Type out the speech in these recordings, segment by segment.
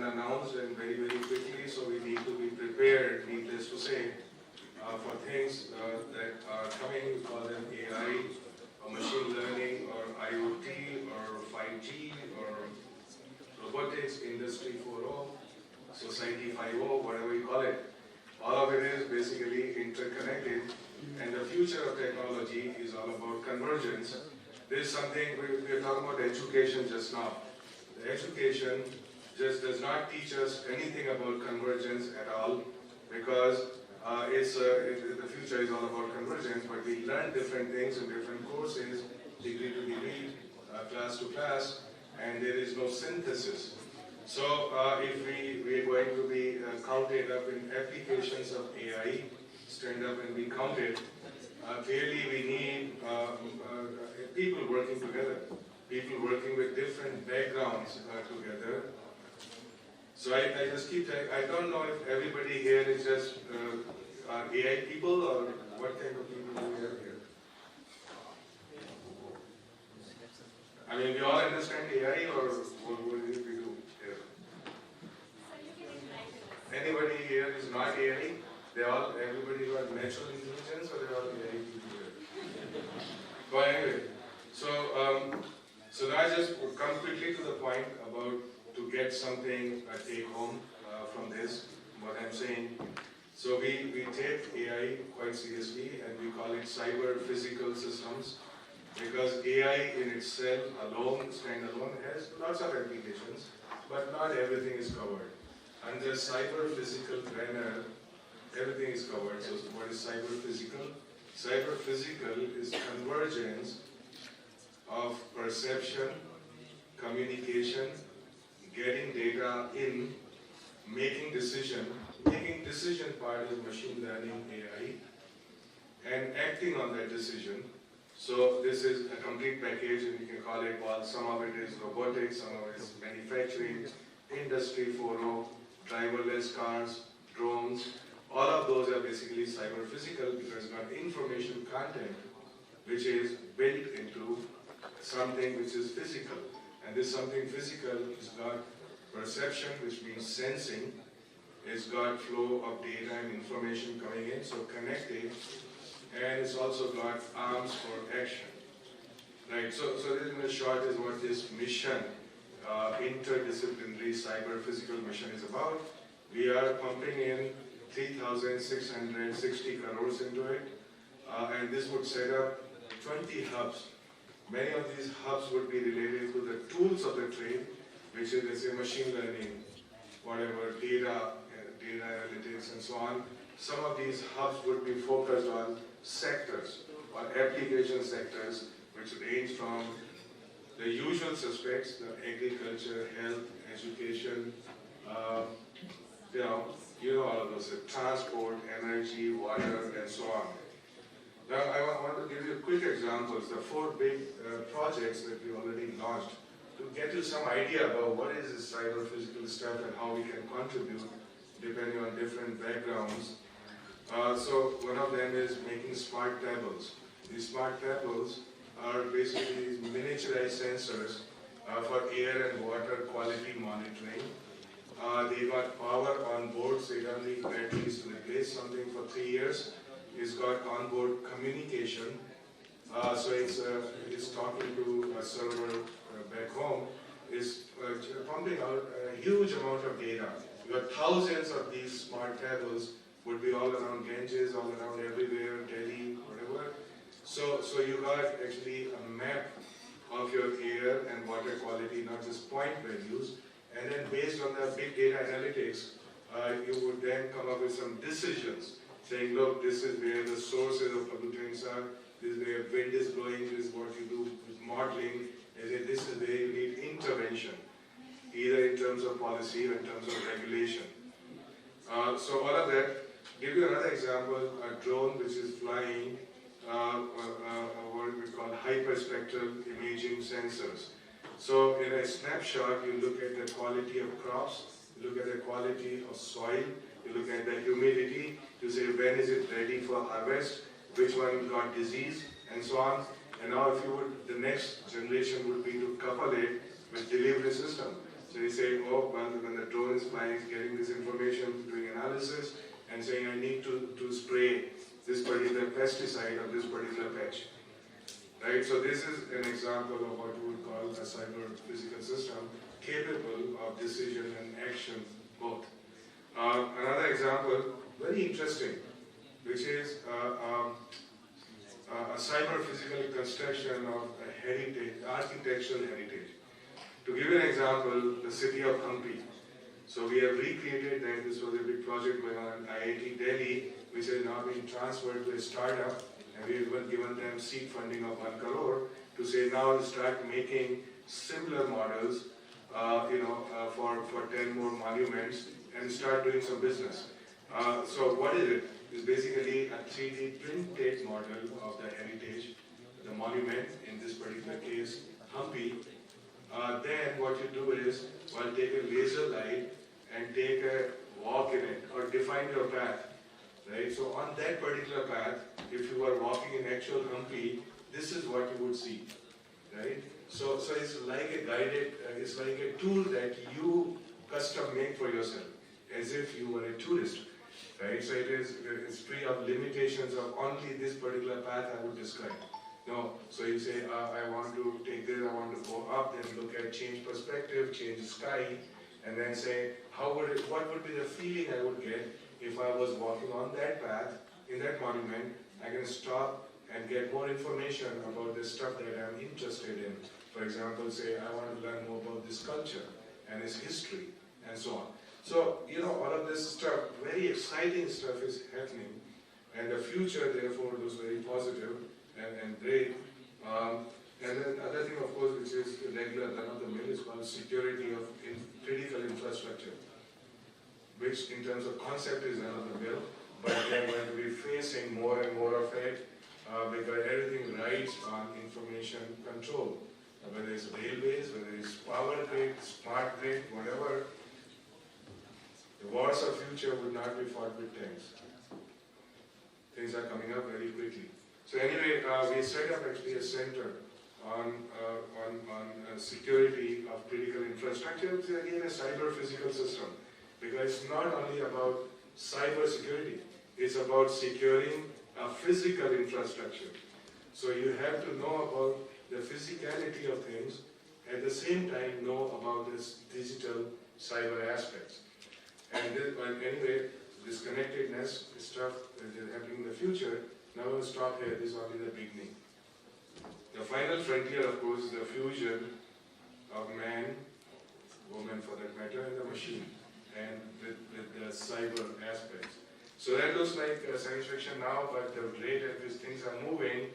unannounced and very, very quickly, so we need to be prepared, needless to say, for things that are coming. We call them AI, or machine learning, or IoT, or 5G, or robotics, Industry 4.0, Society 5.0, whatever you call it. All of it is basically interconnected, and the future of technology is all about convergence. This is something we were talking about education just now. The education just does not teach us anything about convergence at all, because the future is all about convergence, but we learn different things in different courses, degree to degree, class to class, and there is no synthesis. So if we are going to be counted up in applications of AI, stand up and be counted, clearly we need people working together, people working with different backgrounds together. So I just keep saying, I don't know if everybody here is just AI people, or what kind of people do we have here? I mean, we all understand AI, or what do we do here? Anybody here is not AI? Everybody got natural intelligence, or they're all AI people here? But anyway, so now I just come quickly to the point about to get something take home from this, what I'm saying. So we take AI quite seriously, and we call it cyber physical systems, because AI in itself alone, standalone, has lots of applications, but not everything is covered. Under cyber physical banner, everything is covered. So what is cyber physical? Cyber physical is convergence of perception, communication, getting data in, making decision. Making decision part is machine learning AI, and acting on that decision. So this is a complete package, and you can call it, well, some of it is robotics, some of it is manufacturing, Industry 4.0, driverless cars, drones. All of those are basically cyber physical, because it's got information content which is built into something which is physical. And this something physical has got perception, which means sensing. It's got flow of data and information coming in, so connected. And it's also got arms for action. Right, so this in a short is what this mission, interdisciplinary cyber physical mission is about. We are pumping in 3,660 crores into it, and this would set up 20 hubs. Many of these hubs would be related to the tools of the trade, which is, let's say, machine learning, whatever, data analytics, and so on. Some of these hubs would be focused on sectors or application sectors, which range from the usual suspects, the agriculture, health, education, you know all of those, transport, energy, water, and so on. Now, I want to give you quick examples, the 4 big projects that we already launched, to get you some idea about what is this cyber physical stuff and how we can contribute depending on different backgrounds. So one of them is making smart tables. These smart tables are basically these miniaturized sensors for air and water quality monitoring. They got power on board, so you don't need batteries to replace something for 3 years. It's got onboard communication, so it's talking to a server back home. It's pumping out a huge amount of data. You got thousands of these smart tables, would be all around Ganges, all around everywhere, Delhi, whatever. So you got actually a map of your air and water quality, not just point values. And then based on the big data analytics, you would then come up with some decisions, saying, look, this is where the sources of pollutants are, this is where wind is blowing, this is what you do with modeling, and this is where you need intervention, either in terms of policy or in terms of regulation. So all of that. Give you another example, a drone which is flying what we call hyperspectral imaging sensors. So in a snapshot, you look at the quality of crops, you look at the quality of soil, you look at the humidity, you say when is it ready for harvest, which one got disease, and so on. And now if you would, the next generation would be to couple it with delivery system. So you say, oh, well, when the drone is lines, getting this information, doing analysis, and saying I need to spray this particular pesticide on this particular patch. Right? So this is an example of what we would call a cyber physical system capable of decision and action both. Another example, very interesting, which is a cyber physical construction of a heritage, architectural heritage. To give you an example, the city of Hampi. So we have recreated that. This was a big project going on in IIT Delhi, which has now been transferred to a startup, and we have given them seed funding of 1 crore to say now start making similar models, for 10 more monuments and start doing some business. So what is it? It's basically a 3D printed model of the heritage, the monument, in this particular case, Hampi. Then what you do is, take a laser light and take a walk in it, or define your path, right? So on that particular path, if you are walking in actual Hampi, this is what you would see, right? So it's like a guided, it's like a tool that you custom make for yourself, as if you were a tourist, right? So it's free of limitations of only this particular path I would describe. No, so you say, I want to take this, I want to go up, then look at change perspective, change sky, and then say, what would be the feeling I would get if I was walking on that path, in that monument. I can stop and get more information about the stuff that I'm interested in. For example, say, I want to learn more about this culture and its history, and so on. So, all of this stuff, very exciting stuff is happening, and the future, therefore, looks very positive and great. And then other thing, of course, which is regular run-of-the-mill, is called security of critical infrastructure, which in terms of concept is run-of-the-mill, but we are going to be facing more and more of it because everything rides on information control, whether it's railways, whether it's power grid, smart grid, whatever. The wars of future would not be fought with tanks. Things are coming up very quickly. So anyway, we set up actually a center on security of critical infrastructure, which is again a cyber physical system, because it's not only about cyber security, it's about securing a physical infrastructure. So you have to know about the physicality of things, at the same time know about this digital cyber aspects. And anyway, this connectedness stuff that is happening in the future, now we'll stop here. This is only the beginning. The final frontier, of course, is the fusion of man, woman for that matter, and the machine, and with the cyber aspects. So that looks like science fiction now, but the rate at which things are moving,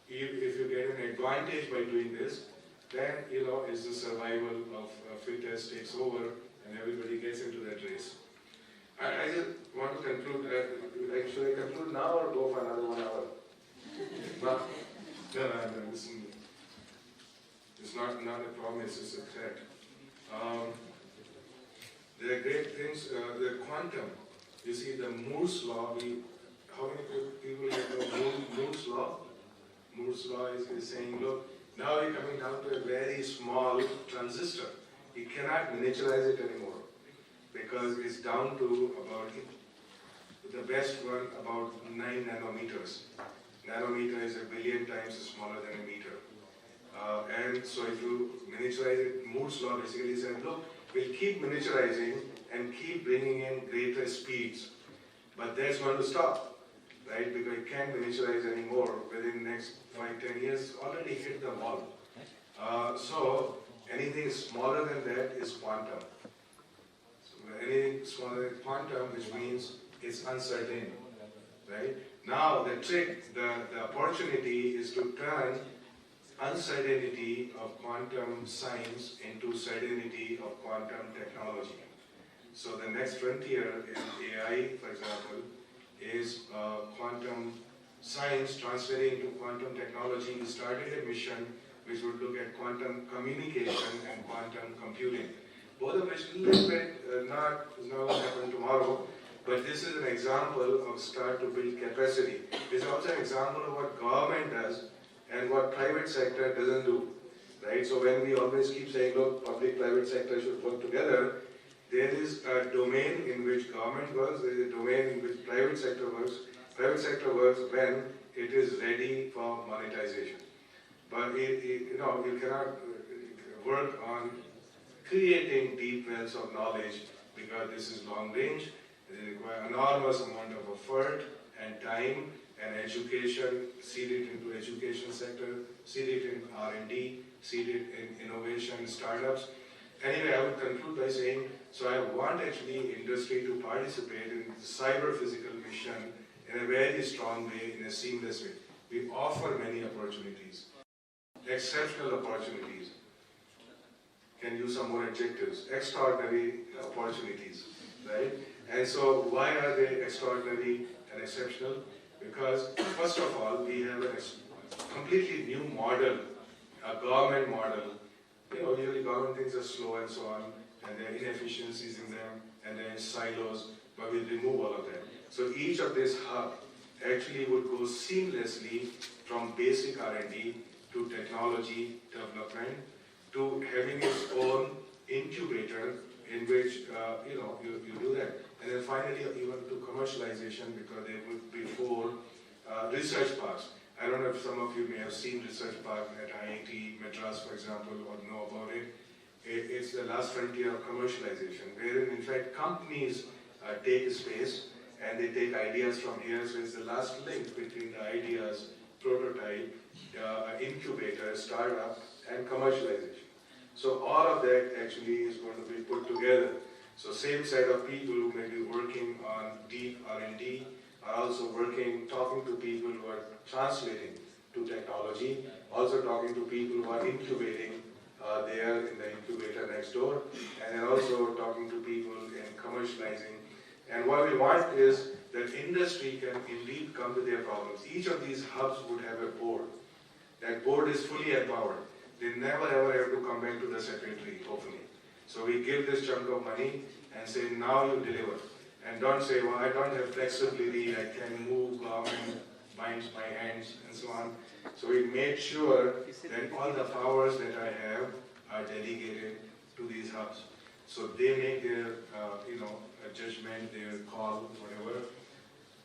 if you get an advantage by doing this, then, it's the survival of fittest takes over, and everybody gets into that race. I just want to conclude. Should I conclude now or go for another 1 hour? No, listen. It's not a promise, it's a threat. There are great things. The quantum. You see, the Moore's law. How many people know Moore's law? Moore's law is saying, look, now we're coming down to a very small transistor. You cannot miniaturize it anymore, because it's down to about, the best one, about 9 nanometers. Nanometer is 1 billion times smaller than a meter. And so if you miniaturize it, Moore's law basically said, look, we'll keep miniaturizing and keep bringing in greater speeds. But that's going to stop, right? Because you can't miniaturize anymore within the next 5-10 years, already hit the wall. So anything smaller than that is quantum. Anything smaller than quantum, which means it's uncertain, right? Now the trick, the opportunity is to turn uncertainty of quantum science into certainty of quantum technology. So the next frontier in AI, for example, is quantum science transferring into quantum technology. We started a mission which would look at quantum communication and quantum computing. Both of which a little bit is not going to happen tomorrow, but this is an example of start to build capacity. It's also an example of what government does and what private sector doesn't do, right? So when we always keep saying, look, public-private sector should work together, government works, there is a domain in which private sector works. Private sector works when it is ready for monetization. But you cannot work on creating deep wells of knowledge because this is long range. It requires enormous amount of effort and time and education, seed it into education sector, seed it in R&D, seed it in innovation startups. Anyway, I would conclude by saying, so I want actually industry to participate in the cyber physical mission in a very strong way, in a seamless way. We offer many opportunities, exceptional opportunities. Can use some more adjectives, extraordinary opportunities, right? And so why are they extraordinary and exceptional? Because first of all, we have a completely new model, a government model. Usually government things are slow and so on, and there are inefficiencies in them, and there are silos, but we remove all of that. So each of these hubs actually would go seamlessly from basic R&D to technology development to having its own incubator in which you do that. And then finally even to commercialization, because there would be 4 research parks. I don't know if some of you may have seen research park at IIT Madras, for example, or know about it. It's the last frontier of commercialization, wherein in fact companies take space and they take ideas from here. So it's the last link between the ideas, prototype, incubator, startup, and commercialization. So all of that actually is going to be put together. So same set of people who may be working on deep R&D are also talking to people who are translating to technology, also talking to people who are incubating there in the incubator next door, and then also talking to people in commercializing. And what we want is that industry can indeed come to their problems. Each of these hubs would have a board. That board is fully empowered. They never ever have to come back to the secretary, hopefully. So we give this chunk of money and say, now you deliver. And don't say, well, I don't have flexibility, I can move, government binds my hands, and so on. So we made sure that all the powers that I have are delegated to these hubs. So they make their, judgment, their call, whatever.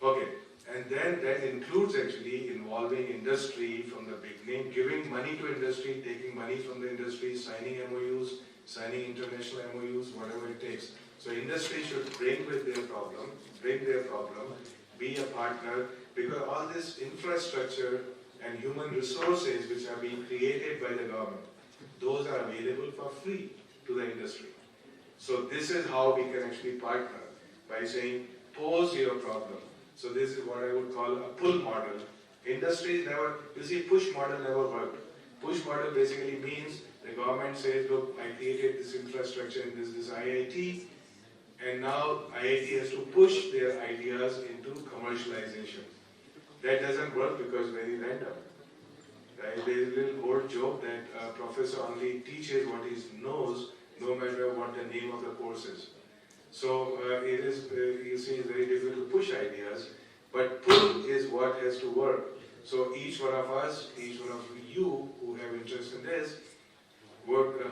Okay. And then that includes actually involving industry from the beginning, giving money to industry, taking money from the industry, signing MOUs, signing international MOUs, whatever it takes. So industry should bring their problem, be a partner, because all this infrastructure and human resources which are being created by the government, those are available for free to the industry. So this is how we can actually partner, by saying, pose your problem. So this is what I would call a pull model. Industry never, push model never worked. Push model basically means the government says, look, I created this infrastructure in this IIT, and now IIT has to push their ideas into commercialization. That doesn't work because it's very random. Right? There is a little old joke that a professor only teaches what he knows, no matter what the name of the course is. So it is, you see, it's very difficult to push ideas, but pull is what has to work. So each one of us, each one of you who have interest in this,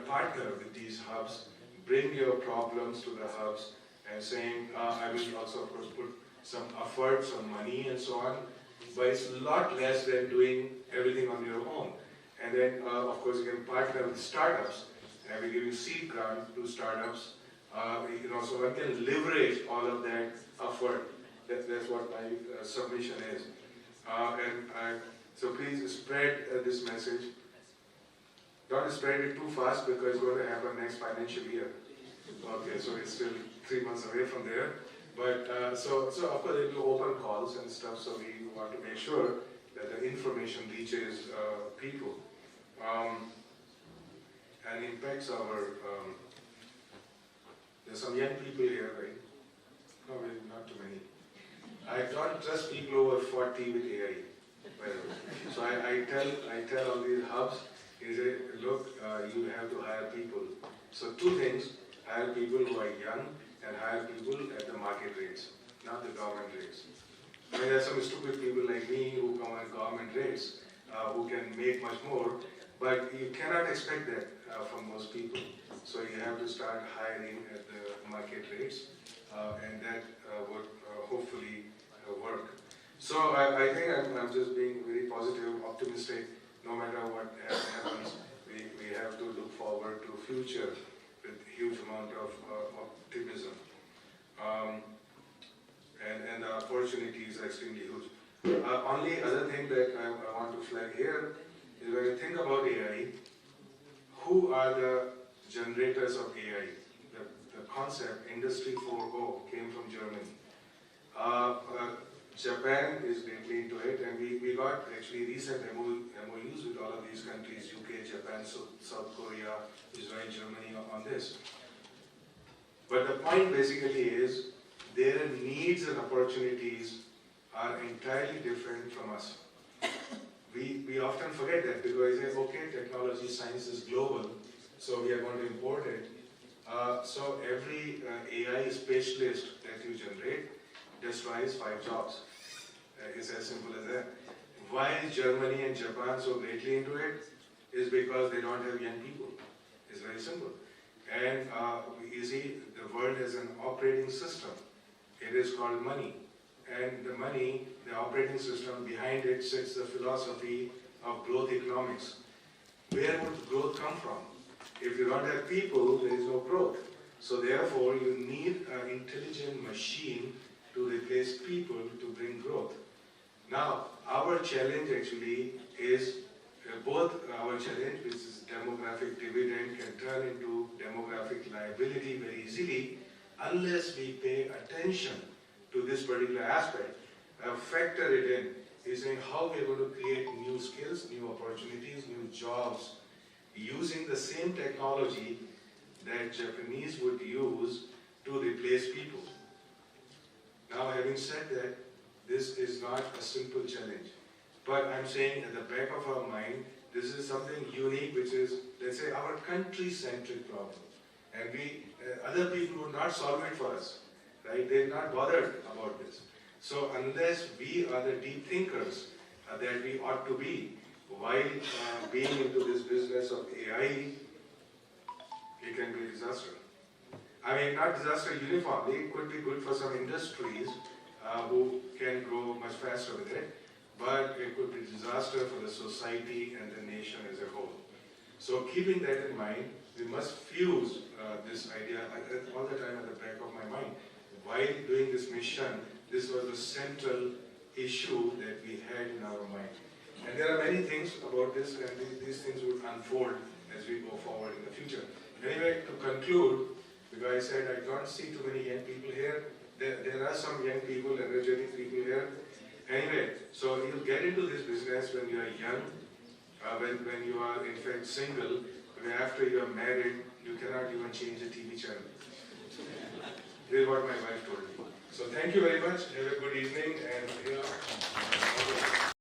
partner with these hubs, bring your problems to the hubs, and saying, I will also of course put some effort, some money and so on, but it's a lot less than doing everything on your own. And then of course you can partner with startups, and we give you seed grant to startups. So one can leverage all of that effort. That's what my submission is. So please spread this message. Don't spread it too fast because it's going to happen next financial year. Okay, so it's still 3 months away from there. But so of course there will be open calls and stuff. So we want to make sure that the information reaches people and impacts our. There's some young people here, right? No, not too many. I don't trust people over 40 with AI. So I tell all these hubs, look, you have to hire people. So 2 things, hire people who are young and hire people at the market rates, not the government rates. I mean, there are some stupid people like me who come at government rates, who can make much more, but you cannot expect that from most people. So you have to start hiring at the market rates. and that would hopefully work. So I think I'm just being very positive, optimistic. No matter what happens, we have to look forward to future with huge amount of optimism. And the opportunities are extremely huge. Only other thing that I want to flag here is when you think about AI, who are the generators of AI? The concept, Industry 4.0, came from Germany. Japan is deeply into it, and we got actually recent MOUs with all of these countries, UK, Japan, South Korea, Israel, Germany on this. But the point basically is, their needs and opportunities are entirely different from us. We often forget that because we say, okay, technology, science is global, so we are going to import it. So every AI specialist that you generate destroys 5 jobs. It's as simple as that. Why is Germany and Japan so greatly into it? Is because they don't have young people. It's very simple. And you see, the world has an operating system. It is called money. And the money, the operating system, behind it sits the philosophy of growth economics. Where would growth come from? If you don't have people, there is no growth. So therefore, you need an intelligent machine to replace people to bring growth. Now, our challenge actually is both our challenge, which is demographic dividend, can turn into demographic liability very easily unless we pay attention to this particular aspect, factor it in. Is saying how we are going to create new skills, new opportunities, new jobs, using the same technology that Japanese would use to replace people. Now, having said that, this is not a simple challenge. But I'm saying at the back of our mind, this is something unique, which is, let's say, our country-centric problem. And other people would not solve it for us, right? They're not bothered about this. So unless we are the deep thinkers that we ought to be, while being into this business of AI, it can be a disaster. I mean, not disaster uniformly, it could be good for some industries who can grow much faster with it, but it could be disaster for the society and the nation as a whole. So keeping that in mind, we must fuse this idea all the time at the back of my mind. While doing this mission, this was the central issue that we had in our mind. And there are many things about this, and these things would unfold as we go forward in the future. Anyway, to conclude, because I said I don't see too many young people here. There are some young people, energetic people here. Anyway, so you get into this business when you are young, when you are in fact single, after you are married, you cannot even change the TV channel. This is what my wife told me. So thank you very much. Have a good evening, and